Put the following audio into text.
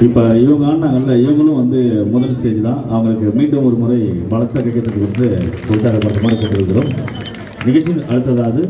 இப்போ இவங்க ஆடினாங்கல்ல, இவங்களும் வந்து முதல் ஸ்டேஜ் தான். அவங்களுக்கு மீண்டும் ஒரு முறை பலத்த கையெழுத்து கொடுத்து உற்சாகப்படுத்த மாதிரி கொண்டிருக்கிறோம். நிகழ்ச்சியின் அடுத்ததாவது